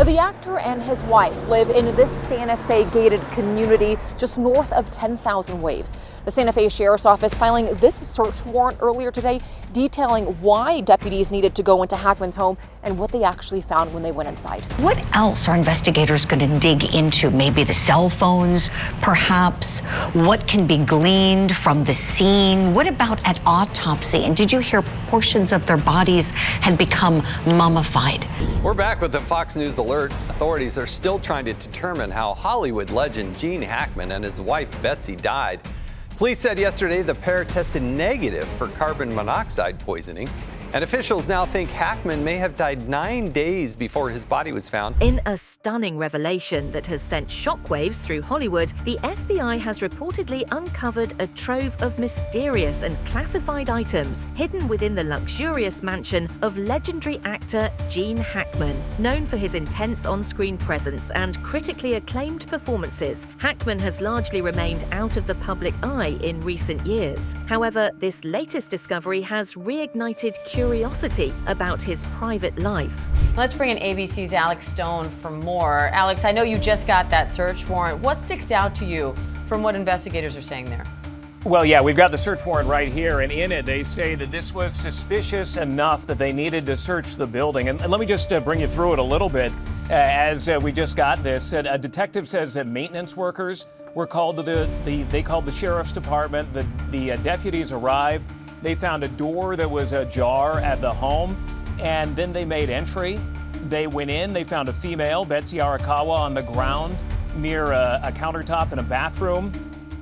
The actor and his wife live in this Santa Fe gated community just north of 10,000 Waves. The Santa Fe Sheriff's Office filing this search warrant earlier today, detailing why deputies needed to go into Hackman's home and what they actually found when they went inside. What else are investigators going to dig into? Maybe the cell phones, perhaps? What can be gleaned from the scene? What about at autopsy? And did you hear portions of their bodies had become mummified? We're back with the Fox News alert. Authorities are still trying to determine how Hollywood legend Gene Hackman and his wife Betsy died. Police said yesterday the pair tested negative for carbon monoxide poisoning, and officials now think Hackman may have died 9 days before his body was found. In a stunning revelation that has sent shockwaves through Hollywood, the FBI has reportedly uncovered a trove of mysterious and classified items hidden within the luxurious mansion of legendary actor Gene Hackman. Known for his intense on-screen presence and critically acclaimed performances, Hackman has largely remained out of the public eye in recent years. However, this latest discovery has reignited curiosity about his private life. Let's bring in ABC's Alex Stone for more. Alex, I know you just got that search warrant. What sticks out to you from what investigators are saying there? Well, yeah, we've got the search warrant right here, and in it they say that this was suspicious enough that they needed to search the building. And let me just bring you through it a little bit. As we just got this, a detective says that maintenance workers were called to they called the sheriff's department. The deputies arrived. They found a door that was ajar at the home, and then they made entry. They went in, they found a female, Betsy Arakawa, on the ground near a countertop in a bathroom.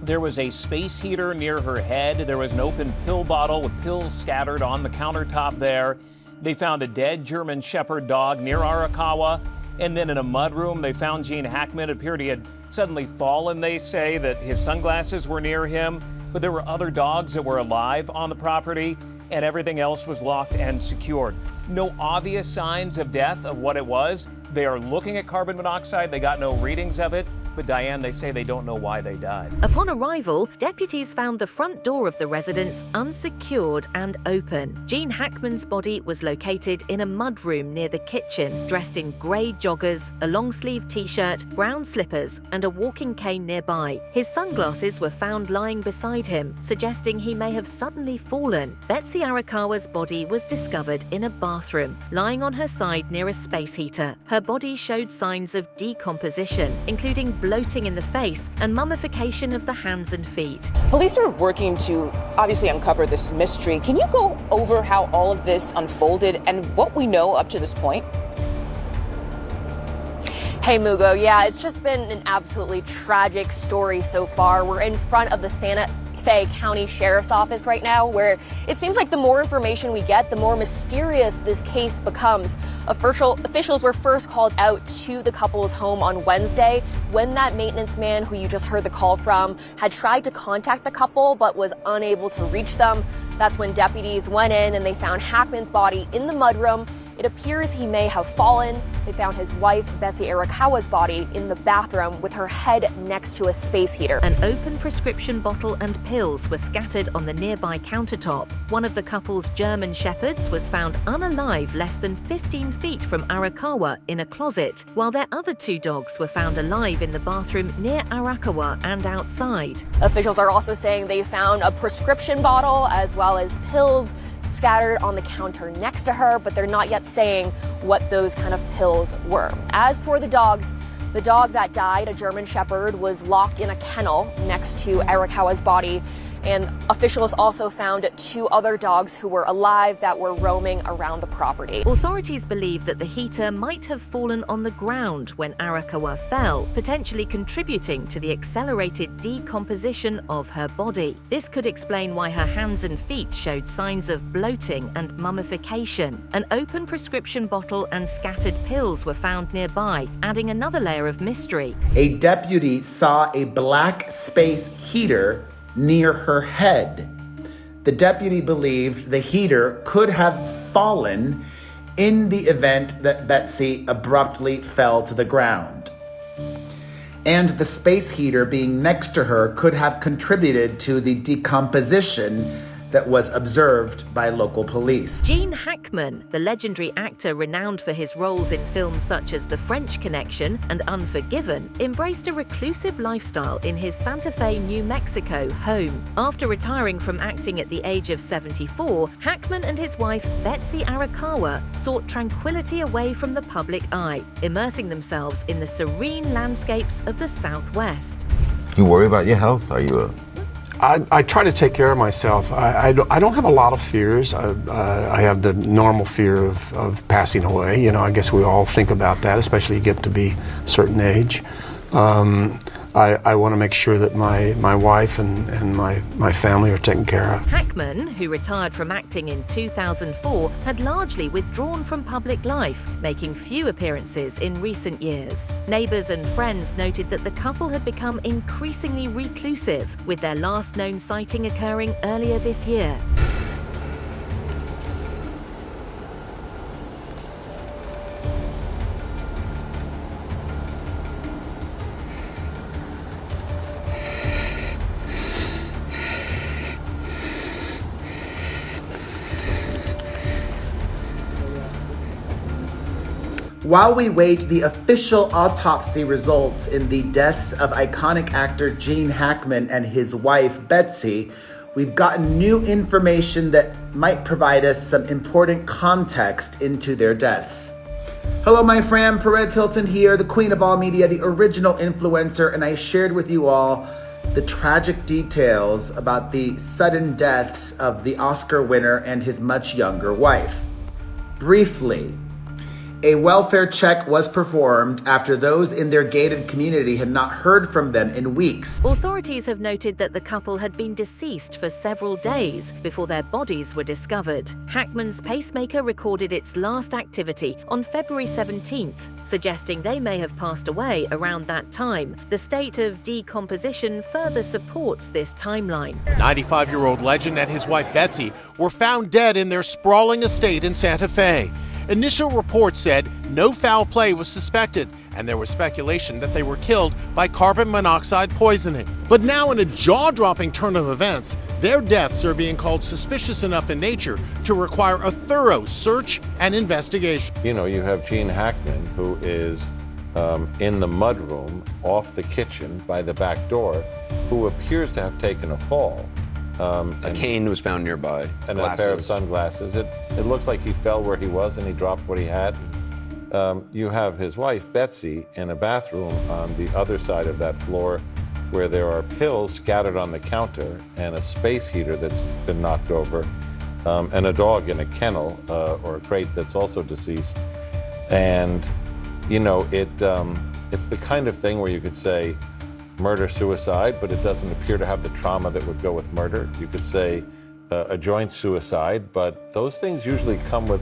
There was a space heater near her head. There was an open pill bottle with pills scattered on the countertop there. They found a dead German Shepherd dog near Arakawa. And then in a mudroom, they found Gene Hackman. It appeared he had suddenly fallen. They say that his sunglasses were near him, but there were other dogs that were alive on the property, and everything else was locked and secured. No obvious signs of death of what it was. They are looking at carbon monoxide. They got no readings of it. But Diane, they say they don't know why they died. Upon arrival, deputies found the front door of the residence unsecured and open. Gene Hackman's body was located in a mudroom near the kitchen, dressed in grey joggers, a long-sleeved t-shirt, brown slippers, and a walking cane nearby. His sunglasses were found lying beside him, suggesting he may have suddenly fallen. Betsy Arakawa's body was discovered in a bathroom, lying on her side near a space heater. Her body showed signs of decomposition, including bloating in the face and mummification of the hands and feet. Police are working to obviously uncover this mystery. Can you go over how all of this unfolded and what we know up to this point? Hey Mugo, yeah, it's just been an absolutely tragic story so far. We're in front of the Santa Fe County Sheriff's Office right now, where it seems like the more information we get, the more mysterious this case becomes. Officials were first called out to the couple's home on Wednesday when that maintenance man who you just heard the call from had tried to contact the couple but was unable to reach them. That's when deputies went in and they found Hackman's body in the mudroom. It appears he may have fallen. They found his wife, Betsy Arakawa's body in the bathroom with her head next to a space heater. An open prescription bottle and pills were scattered on the nearby countertop. One of the couple's German Shepherds was found unalive less than 15 feet from Arakawa in a closet, while their other two dogs were found alive in the bathroom near Arakawa and outside. Officials are also saying they found a prescription bottle as well as pills scattered on the counter next to her, but they're not yet saying what those kind of pills were. As for the dogs, the dog that died, a German Shepherd, was locked in a kennel next to Arakawa's body. And officials also found two other dogs who were alive that were roaming around the property. Authorities believe that the heater might have fallen on the ground when Arakawa fell, potentially contributing to the accelerated decomposition of her body. This could explain why her hands and feet showed signs of bloating and mummification. An open prescription bottle and scattered pills were found nearby, adding another layer of mystery. A deputy saw a black space heater near her head. The deputy believed the heater could have fallen in the event that Betsy abruptly fell to the ground. And the space heater being next to her could have contributed to the decomposition that was observed by local police. Gene Hackman, the legendary actor renowned for his roles in films such as The French Connection and Unforgiven, embraced a reclusive lifestyle in his Santa Fe, New Mexico home. After retiring from acting at the age of 74, Hackman and his wife, Betsy Arakawa, sought tranquility away from the public eye, immersing themselves in the serene landscapes of the Southwest. You worry about your health? Are you I try to take care of myself. I don't have a lot of fears. I have the normal fear of passing away. You know, I guess we all think about that, especially you get to be a certain age. I want to make sure that my wife and my family are taken care of. Hackman, who retired from acting in 2004, had largely withdrawn from public life, making few appearances in recent years. Neighbors and friends noted that the couple had become increasingly reclusive, with their last known sighting occurring earlier this year. While we wait the official autopsy results in the deaths of iconic actor Gene Hackman and his wife Betsy, we've gotten new information that might provide us some important context into their deaths. Hello, my friend, Perez Hilton here, the queen of all media, the original influencer, and I shared with you all the tragic details about the sudden deaths of the Oscar winner and his much younger wife. Briefly, a welfare check was performed after those in their gated community had not heard from them in weeks. Authorities have noted that the couple had been deceased for several days before their bodies were discovered. Hackman's pacemaker recorded its last activity on February 17th, suggesting they may have passed away around that time. The state of decomposition further supports this timeline. 95-year-old legend and his wife Betsy were found dead in their sprawling estate in Santa Fe. Initial reports said no foul play was suspected, and there was speculation that they were killed by carbon monoxide poisoning. But now, in a jaw-dropping turn of events, their deaths are being called suspicious enough in nature to require a thorough search and investigation. You know, you have Gene Hackman, who is in the mudroom off the kitchen by the back door, who appears to have taken a fall. A cane was found nearby. And a pair of sunglasses. It looks like he fell where he was and he dropped what he had. You have his wife, Betsy, in a bathroom on the other side of that floor where there are pills scattered on the counter and a space heater that's been knocked over, and a dog in a kennel or a crate that's also deceased. And, you know, it's the kind of thing where you could say, murder-suicide, but it doesn't appear to have the trauma that would go with murder. You could say a joint suicide, but those things usually come with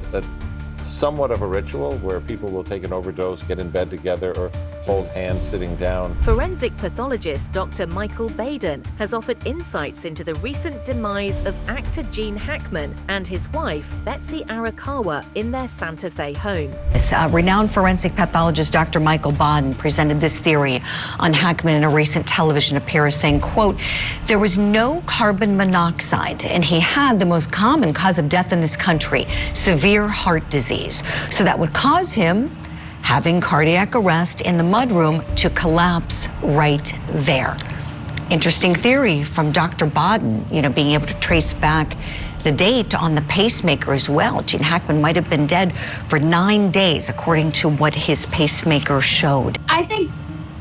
somewhat of a ritual where people will take an overdose, get in bed together, or hold hands sitting down. Forensic pathologist Dr. Michael Baden has offered insights into the recent demise of actor Gene Hackman and his wife, Betsy Arakawa, in their Santa Fe home. Renowned forensic pathologist Dr. Michael Baden presented this theory on Hackman in a recent television appearance, saying, quote, there was no carbon monoxide, and he had the most common cause of death in this country, severe heart disease. So that would cause him, having cardiac arrest in the mudroom, to collapse right there. Interesting theory from Dr. Baden, you know, being able to trace back the date on the pacemaker as well. Gene Hackman might have been dead for 9 days, according to what his pacemaker showed. I think,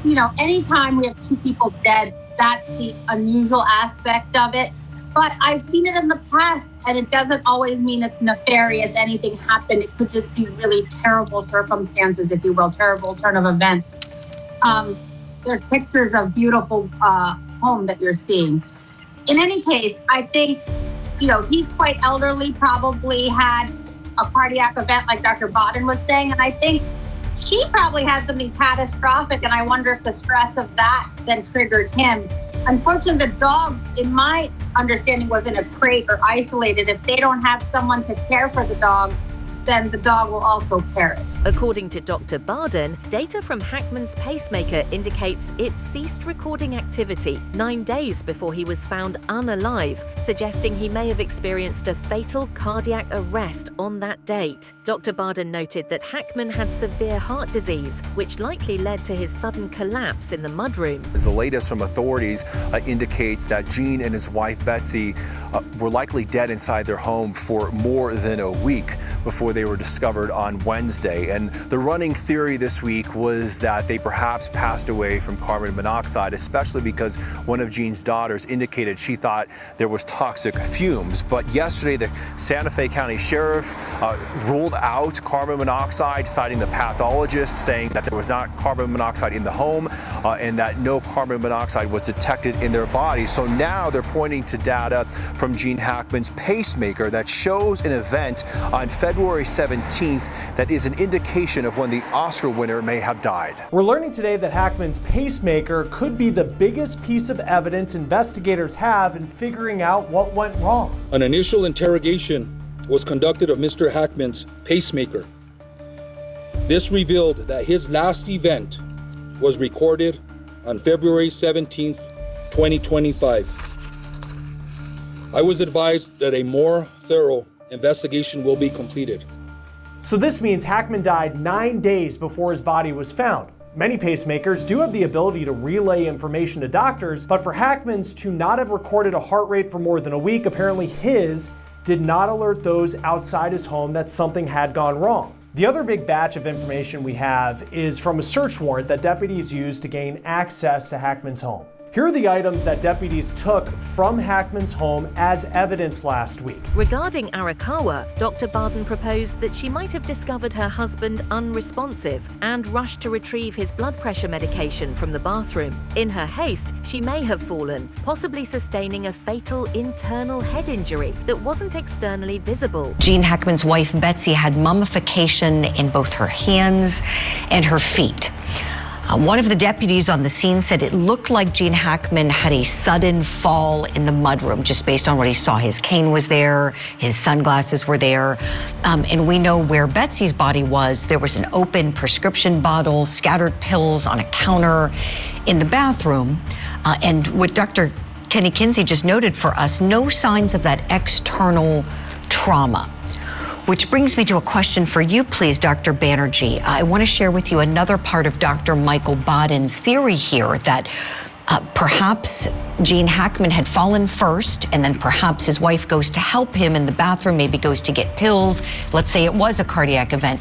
you know, anytime we have two people dead, that's the unusual aspect of it. But I've seen it in the past, and it doesn't always mean it's nefarious. Anything happened. It could just be really terrible circumstances, if you will, terrible turn of events. There's pictures of beautiful home that you're seeing. In any case, I think, you know, he's quite elderly, probably had a cardiac event like Dr. Baden was saying, and I think she probably had something catastrophic, and I wonder if the stress of that then triggered him. Unfortunately, the dog, in my understanding, was in a crate or isolated. If they don't have someone to care for the dog, then the dog will also perish. According to Dr. Barden, data from Hackman's pacemaker indicates it ceased recording activity 9 days before he was found unalive, suggesting he may have experienced a fatal cardiac arrest on that date. Dr. Barden noted that Hackman had severe heart disease, which likely led to his sudden collapse in the mudroom. The latest from authorities indicates that Gene and his wife Betsy were likely dead inside their home for more than a week before they were discovered on Wednesday. And the running theory this week was that they perhaps passed away from carbon monoxide, especially because one of Gene's daughters indicated she thought there was toxic fumes. But yesterday, the Santa Fe County Sheriff ruled out carbon monoxide, citing the pathologist, saying that there was not carbon monoxide in the home and that no carbon monoxide was detected in their body. So now they're pointing to data from Gene Hackman's pacemaker that shows an event on February 17th that is an indication of when the Oscar winner may have died. We're learning today that Hackman's pacemaker could be the biggest piece of evidence investigators have in figuring out what went wrong. An initial interrogation was conducted of Mr. Hackman's pacemaker. This revealed that his last event was recorded on February 17th, 2025. I was advised that a more thorough investigation will be completed. So this means Hackman died 9 days before his body was found. Many pacemakers do have the ability to relay information to doctors, but for Hackman's to not have recorded a heart rate for more than a week, apparently his did not alert those outside his home that something had gone wrong. The other big batch of information we have is from a search warrant that deputies used to gain access to Hackman's home. Here are the items that deputies took from Hackman's home as evidence last week. Regarding Arakawa, Dr. Barden proposed that she might have discovered her husband unresponsive and rushed to retrieve his blood pressure medication from the bathroom. In her haste, she may have fallen, possibly sustaining a fatal internal head injury that wasn't externally visible. Gene Hackman's wife, Betsy, had mummification in both her hands and her feet. One of the deputies on the scene said it looked like Gene Hackman had a sudden fall in the mudroom, just based on what he saw. His cane was there, his sunglasses were there, and we know where Betsy's body was. There was an open prescription bottle, scattered pills on a counter in the bathroom, and what Dr. Kenny Kinsey just noted for us, no signs of that external trauma. Which brings me to a question for you, please, Dr. Banerjee. I want to share with you another part of Dr. Michael Baden's theory here, that perhaps Gene Hackman had fallen first, and then perhaps his wife goes to help him in the bathroom, maybe goes to get pills. Let's say it was a cardiac event.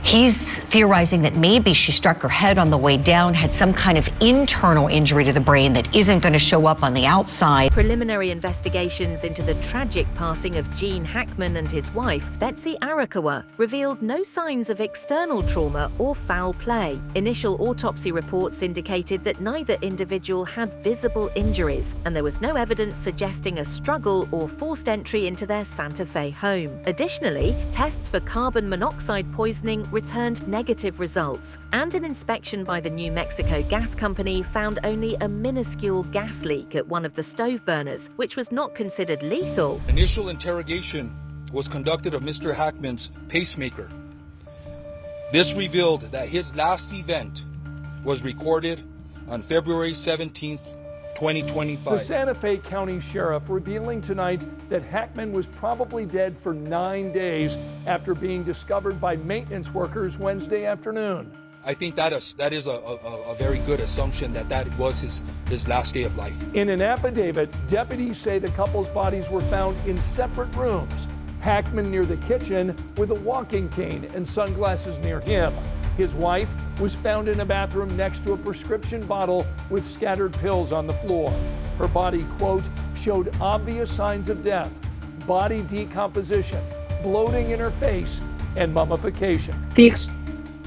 He's theorizing that maybe she struck her head on the way down, had some kind of internal injury to the brain that isn't going to show up on the outside. Preliminary investigations into the tragic passing of Gene Hackman and his wife, Betsy Arakawa, revealed no signs of external trauma or foul play. Initial autopsy reports indicated that neither individual had visible injuries, and there was no evidence suggesting a struggle or forced entry into their Santa Fe home. Additionally, tests for carbon monoxide poisoning returned negative results, and an inspection by the New Mexico Gas Company found only a minuscule gas leak at one of the stove burners, which was not considered lethal. Initial interrogation was conducted of Mr. Hackman's pacemaker. This revealed that his last event was recorded on February 17th, 2025. The Santa Fe County Sheriff revealing tonight that Hackman was probably dead for 9 days after being discovered by maintenance workers Wednesday afternoon. I think that is a very good assumption that was his last day of life. In an affidavit, deputies say the couple's bodies were found in separate rooms. Hackman near the kitchen with a walking cane and sunglasses near him. His wife was found in a bathroom next to a prescription bottle with scattered pills on the floor. Her body, quote, showed obvious signs of death, body decomposition, bloating in her face, and mummification.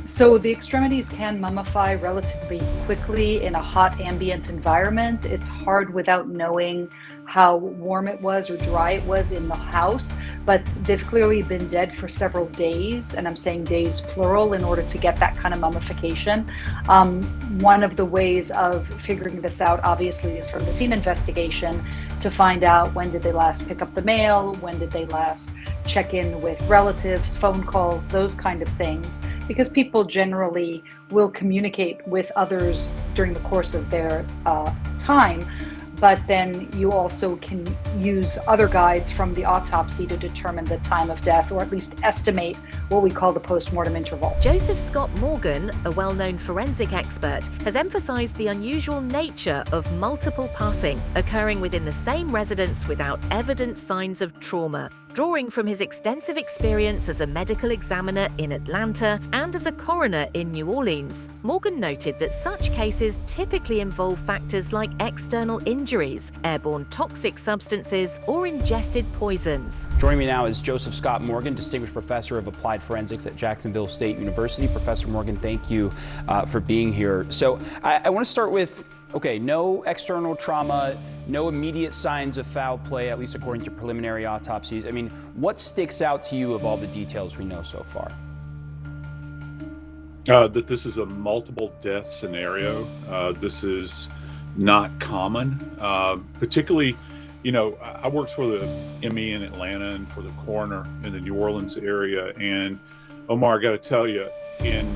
So the extremities can mummify relatively quickly in a hot ambient environment. It's hard without knowing how warm it was or dry it was in the house, but they've clearly been dead for several days, and I'm saying days plural in order to get that kind of mummification. One of the ways of figuring this out, obviously, is from the scene investigation to find out when did they last pick up the mail, when did they last check in with relatives, phone calls, those kind of things, because people generally will communicate with others during the course of their time. But then you also can use other guides from the autopsy to determine the time of death, or at least estimate what we call the post-mortem interval. Joseph Scott Morgan, a well-known forensic expert, has emphasized the unusual nature of multiple passing occurring within the same residence without evident signs of trauma. Drawing from his extensive experience as a medical examiner in Atlanta and as a coroner in New Orleans, Morgan noted that such cases typically involve factors like external injuries, airborne toxic substances, or ingested poisons. Joining me now is Joseph Scott Morgan, Distinguished Professor of Applied Forensics at Jacksonville State University. Professor Morgan, thank you for being here. So I want to start with, okay, no external trauma, no immediate signs of foul play, at least according to preliminary autopsies. I mean, what sticks out to you of all the details we know so far? That this is a multiple death scenario. This is not common, particularly, you know, I worked for the ME in Atlanta and for the coroner in the New Orleans area. And Omar, I got to tell you, in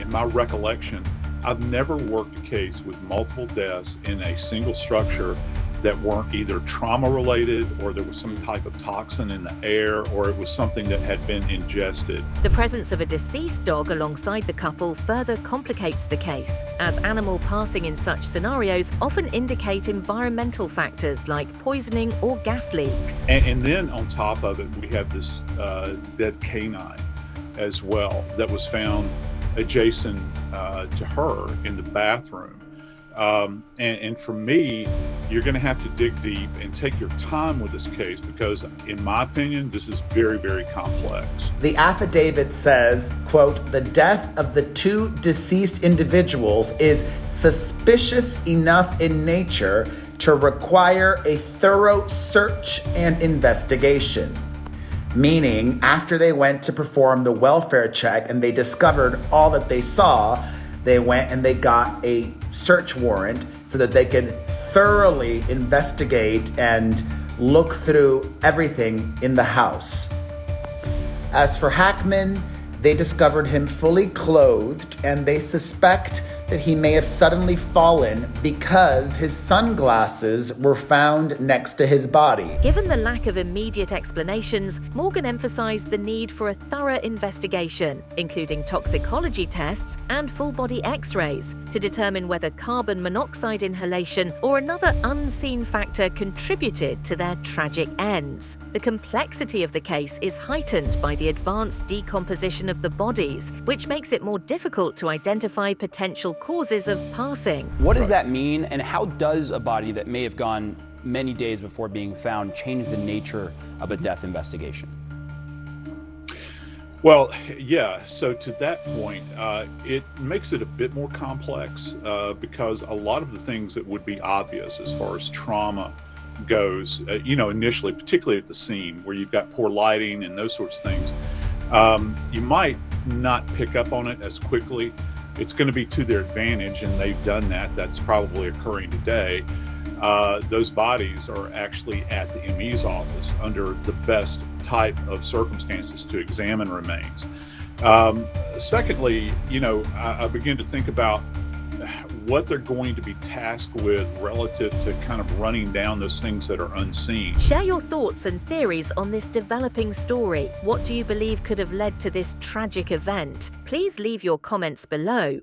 my recollection, I've never worked a case with multiple deaths in a single structure that weren't either trauma related, or there was some type of toxin in the air, or it was something that had been ingested. The presence of a deceased dog alongside the couple further complicates the case, as animal passing in such scenarios often indicate environmental factors like poisoning or gas leaks. And then on top of it, we have this dead canine as well that was found adjacent to her in the bathroom. And for me, you're going to have to dig deep and take your time with this case, because in my opinion, this is very, very complex. The affidavit says, quote, "The death of the two deceased individuals is suspicious enough in nature to require a thorough search and investigation." Meaning, after they went to perform the welfare check and they discovered all that they saw, they went and they got a search warrant so that they could thoroughly investigate and look through everything in the house. As for Hackman, they discovered him fully clothed, and they suspect that he may have suddenly fallen because his sunglasses were found next to his body. Given the lack of immediate explanations, Morgan emphasized the need for a thorough investigation, including toxicology tests and full-body X-rays, to determine whether carbon monoxide inhalation or another unseen factor contributed to their tragic ends. The complexity of the case is heightened by the advanced decomposition of the bodies, which makes it more difficult to identify potential causes of passing. What does that mean, and how does a body that may have gone many days before being found change the nature of a death investigation? Well, yeah, so to that point, it makes it a bit more complex because a lot of the things that would be obvious as far as trauma goes, you know, initially, particularly at the scene where you've got poor lighting and those sorts of things, you might not pick up on it as quickly. It's going to be to their advantage, and they've done that. That's probably occurring today. Those bodies are actually at the ME's office under the best type of circumstances to examine remains. Secondly, you know, I begin to think about what they're going to be tasked with relative to kind of running down those things that are unseen. Share your thoughts and theories on this developing story. What do you believe could have led to this tragic event? Please leave your comments below.